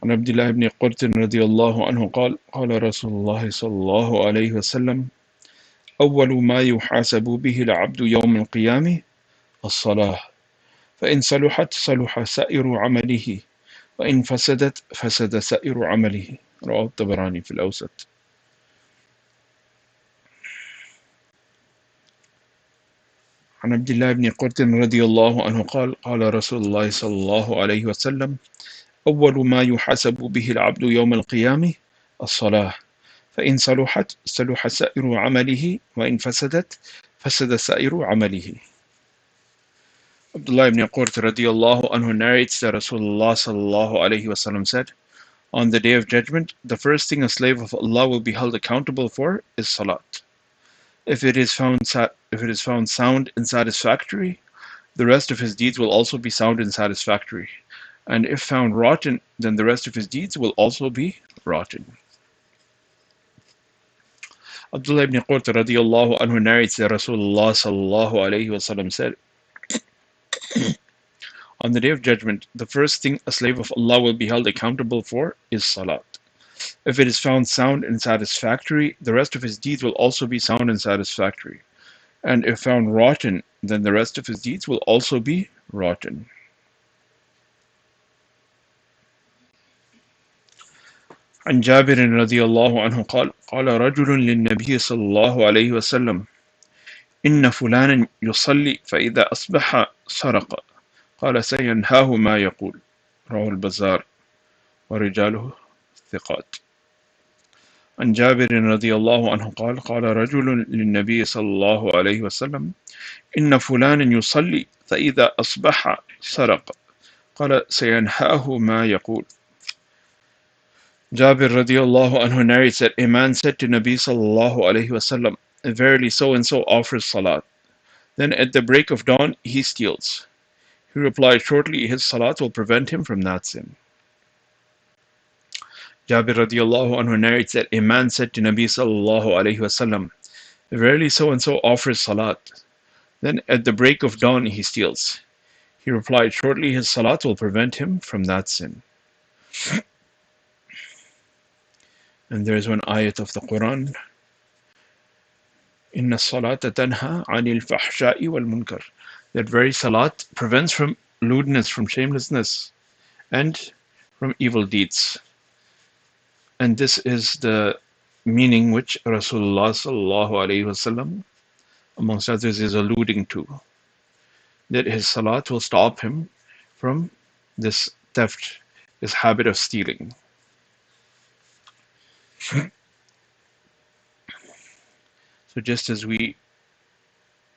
عن عبد الله بن قرط رضي الله عنه قال قال رسول الله صلى الله عليه وسلم أول ما يحاسب به العبد يوم القيامة الصلاة فإن صلحت صلح سائر عمله وإن فسدت فسد سائر عمله. رواه الطبراني في الأوسط. عن عبد الله بن قرط رضي الله عنه قال قال رسول الله صلى الله عليه وسلم أول ما يحاسب به العبد يوم القيامة الصلاة فإن صلحت صلح سائر عمله وإن فسدت فسد سائر عمله. Abdullah ibn Qurt radiallahu anhu narrates that Rasulullah sallallahu alayhi wasallam said, on the day of judgment, the first thing a slave of Allah will be held accountable for is salat. If it is found sound and satisfactory, the rest of his deeds will also be sound and satisfactory. And if found rotten, then the rest of his deeds will also be rotten. Abdullah ibn Qurt radiallahu anhu narrates that Rasulullah sallallahu alayhi wasallam said, on the day of judgment, the first thing a slave of Allah will be held accountable for is salat. If it is found sound and satisfactory, the rest of his deeds will also be sound and satisfactory. And if found rotten, then the rest of his deeds will also be rotten. عن جابر رضي الله عنه قال قال رجل للنبي صلى الله عليه وسلم إن فلانا يصلي فإذا أصبح سرق قال سينهاه ما يقول. رواه البزار ورجاله ثقات. عن جابر رضي الله عنه قال قال رجل للنبي صلى الله عليه وسلم إن فلانا يصلي فإذا أصبح سرق قال سينهاه ما يقول. Jabir radiallahu anhu narrates that a man said to Nabi sallallahu alayhi wasallam, verily so and so offers salat. Then at the break of dawn he steals. He replied, shortly his salat will prevent him from that sin. Jabir radiallahu anhu narrates that a man said to Nabi sallallahu alayhi wasallam, verily so and so offers salat. Then at the break of dawn he steals. He replied, shortly his salat will prevent him from that sin. And there is one ayat of the Quran, إِنَّ الصَّلَاةَ تَنْهَى عَنِ الْفَحْشَاءِ وَالْمُنْكَرِ, that very salat prevents from lewdness, from shamelessness, and from evil deeds. And this is the meaning which Rasulullah sallallahu alayhi wasallam, amongst others, is alluding to, that his salat will stop him from this theft, this habit of stealing. So just as we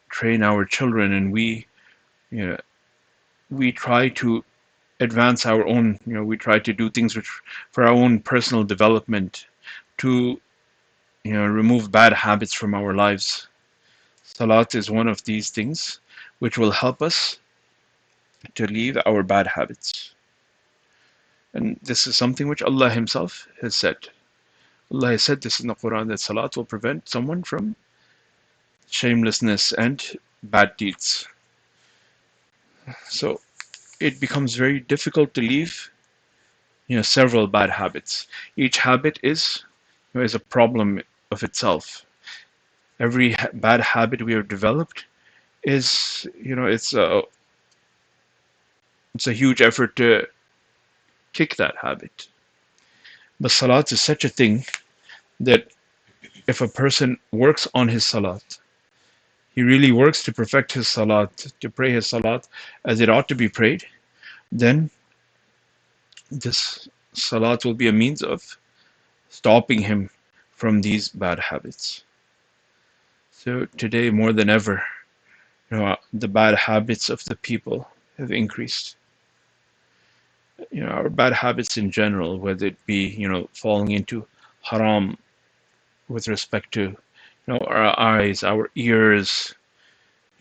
train our children and we try to advance our own, we try to do things which for our own personal development, to remove bad habits from our lives. Salat is one of these things which will help us to leave our bad habits. And this is something which Allah Himself has said. Allah has said this in the Quran, that salat will prevent someone from shamelessness and bad deeds. So it becomes very difficult to leave several bad habits. Each habit is a problem of itself. Every bad habit we have developed is it's a huge effort to kick that habit. But salat is such a thing that if a person works on his salat, he really works to perfect his salat, to pray his salat as it ought to be prayed, then this salat will be a means of stopping him from these bad habits. So today, more than ever, the bad habits of the people have increased. Our bad habits in general, whether it be falling into haram with respect to our eyes, our ears,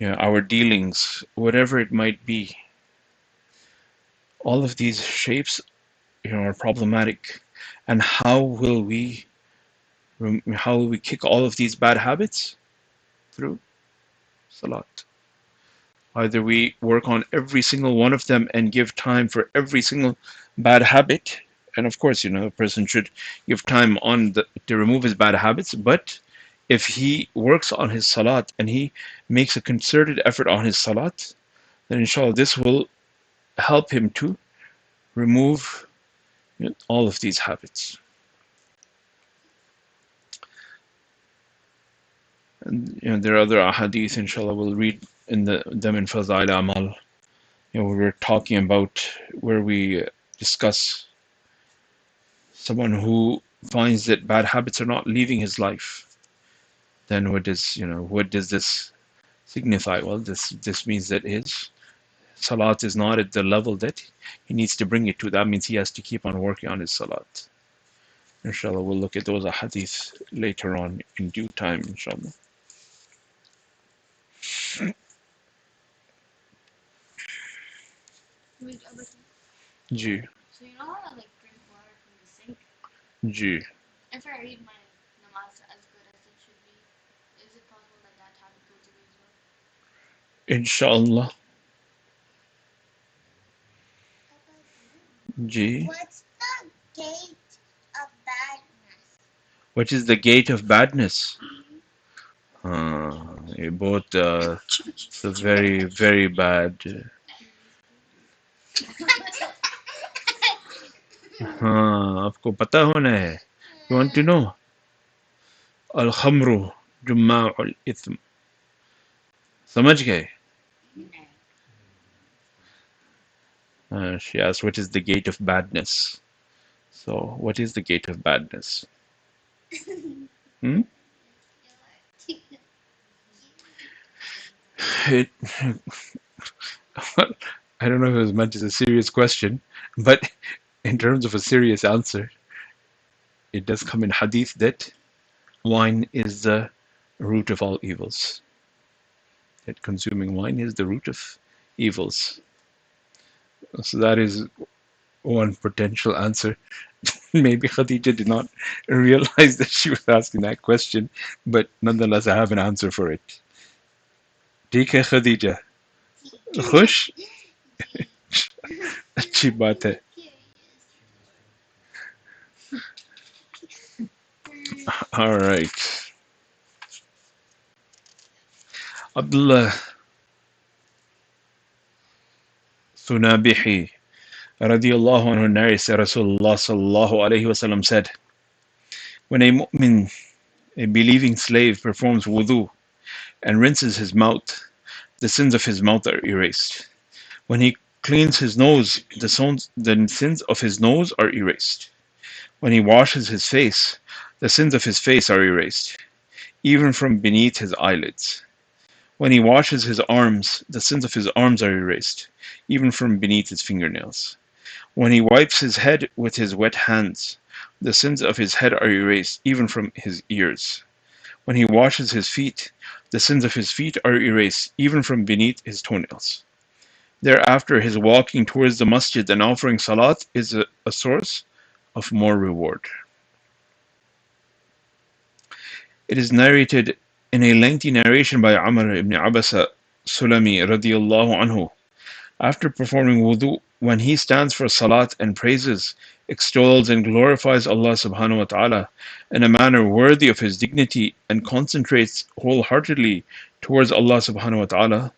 our dealings, whatever it might be, all of these shapes are problematic. And how will we kick all of these bad habits? Through salat. Either we work on every single one of them and give time for every single bad habit And of course, a person should give time to remove his bad habits. But if he works on his salat and he makes a concerted effort on his salat, then inshallah this will help him to remove all of these habits. And there are other ahadith, inshallah, we'll read them in Fazail Amal. We're talking about where we discuss someone who finds that bad habits are not leaving his life. Then what does this signify? Well, this means that his salat is not at the level that he needs to bring it to. That means he has to keep on working on his salat. Inshallah, we'll look at those ahadith later on in due time, inshallah. Ji. So you know how to drink water from the sink? Ji. If I read my namaz as good as it should be, is it possible that that habit goes away as well? Inshallah. Ji. What's the gate of badness? What is the gate of badness? ये बहुत very very bad. हाँ, आपको पता होना है. You want to know? Al-khamru jumma'ul ithm. समझ गए? She asked, what is the gate of badness? So, what is the gate of badness? Hmm? It, I don't know if it was meant as a serious question, but in terms of a serious answer, it does come in hadith that wine is the root of all evils. That consuming wine is the root of evils. So that is one potential answer. Maybe Khadija did not realize that she was asking that question, but nonetheless I have an answer for it. ठीक है Khadija? खुश? अच्छी बात है. All right. Abdullah Sunabihi radiyallahu anhu narrates that Rasulullah sallallahu alayhi wasallam said, when a mu'min, a believing slave, performs wudu and rinses his mouth, the sins of his mouth are erased. When he cleans his nose, the sins of his nose are erased. When he washes his face, the sins of his face are erased, even from beneath his eyelids. When he washes his arms, the sins of his arms are erased, even from beneath his fingernails. When he wipes his head with his wet hands, the sins of his head are erased, even from his ears. When he washes his feet, the sins of his feet are erased, even from beneath his toenails. Thereafter, his walking towards the masjid and offering salat is a source of more reward. It is narrated in a lengthy narration by Amr ibn Abasa Sulami radiyallahu anhu. After performing wudu, when he stands for salat and praises, extols and glorifies Allah subhanahu wa ta'ala in a manner worthy of his dignity and concentrates wholeheartedly towards Allah subhanahu wa ta'ala,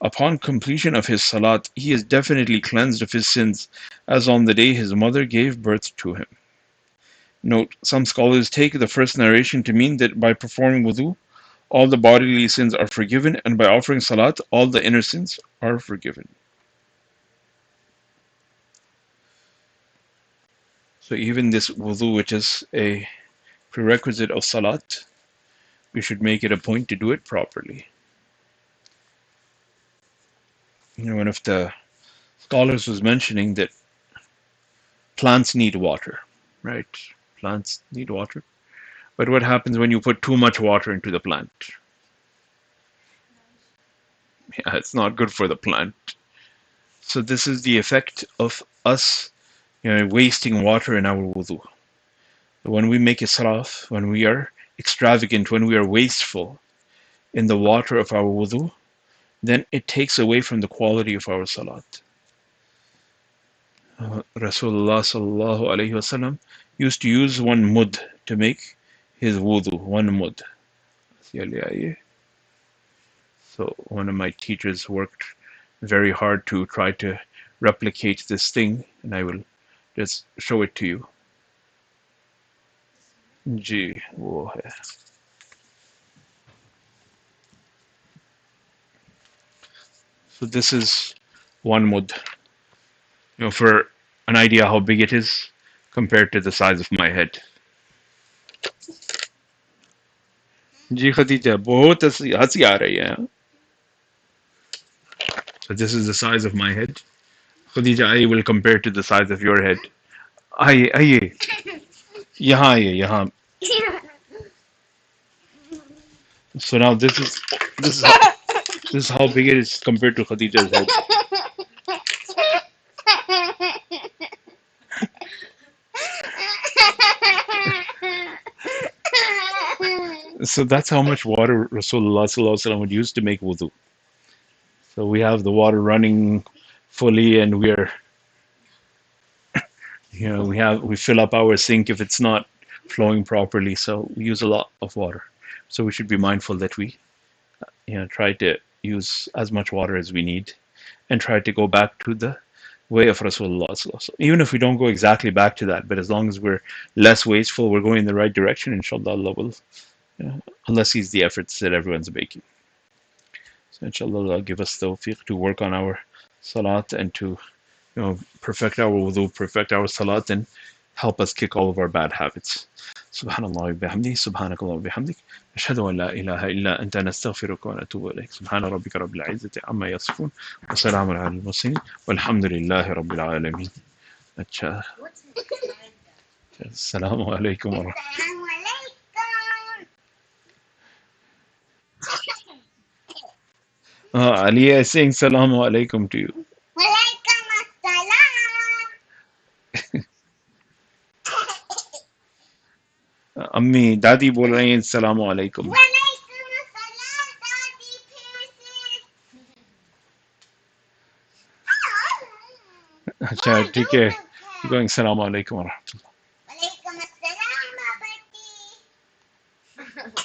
upon completion of his salat, he is definitely cleansed of his sins, as on the day his mother gave birth to him. Note, some scholars take the first narration to mean that by performing wudu, all the bodily sins are forgiven, and by offering salat, all the inner sins are forgiven. So even this wudu, which is a prerequisite of salat, we should make it a point to do it properly. One of the scholars was mentioning that plants need water, right? Plants need water. But what happens when you put too much water into the plant? Yeah, it's not good for the plant. So this is the effect of us wasting water in our wudu. When we make israf, when we are extravagant, when we are wasteful in the water of our wudu, then it takes away from the quality of our salat. Rasulullah sallallahu alaihi wasallam used to use one mud to make his wudu, one mud. So one of my teachers worked very hard to try to replicate this thing, and I will just show it to you. जी वो है. So this is one mud. For an idea how big it is compared to the size of my head. जी खदीजा बहुत हंसी आ रही है. So this is the size of my head. Khadija, I will compare to the size of your head. आइए आइए यहाँ आइए यहाँ. So now this is how big it is compared to Khadija's head. So that's how much water Rasulullah sallallahu alaihi wasallam would use to make wudu. So we have the water running fully, and we fill up our sink if it's not flowing properly. So we use a lot of water. So we should be mindful that we try to use as much water as we need, and try to go back to the way of Rasulullah sallallahu alaihi wasallam. Even if we don't go exactly back to that, but as long as we're less wasteful, we're going in the right direction, inshallah Allah will, Allah sees the efforts that everyone's making. So inshallah Allah give us tawfiq to work on our salat and to perfect our wudu, perfect our salat, and help us kick all of our bad habits. Subhanallah wa bihamdi, subhanakallah wa bihamdik, ashhadu an la ilaha illa anta nastaghfiruka wa natubu ilayk. Subhana rabbika rabbil izzati amma yasifun, wa salamun ala al-mursalin, walhamdulillahi rabbil alamin. Acha. Assalamu alaikum wa Ali is saying salamu alaikum to you. अम्मी दादी बोल रही हैं अस्सलामु अलैकुम. अच्छा ठीक है. Going assalamu alaikum wa rahmatullah.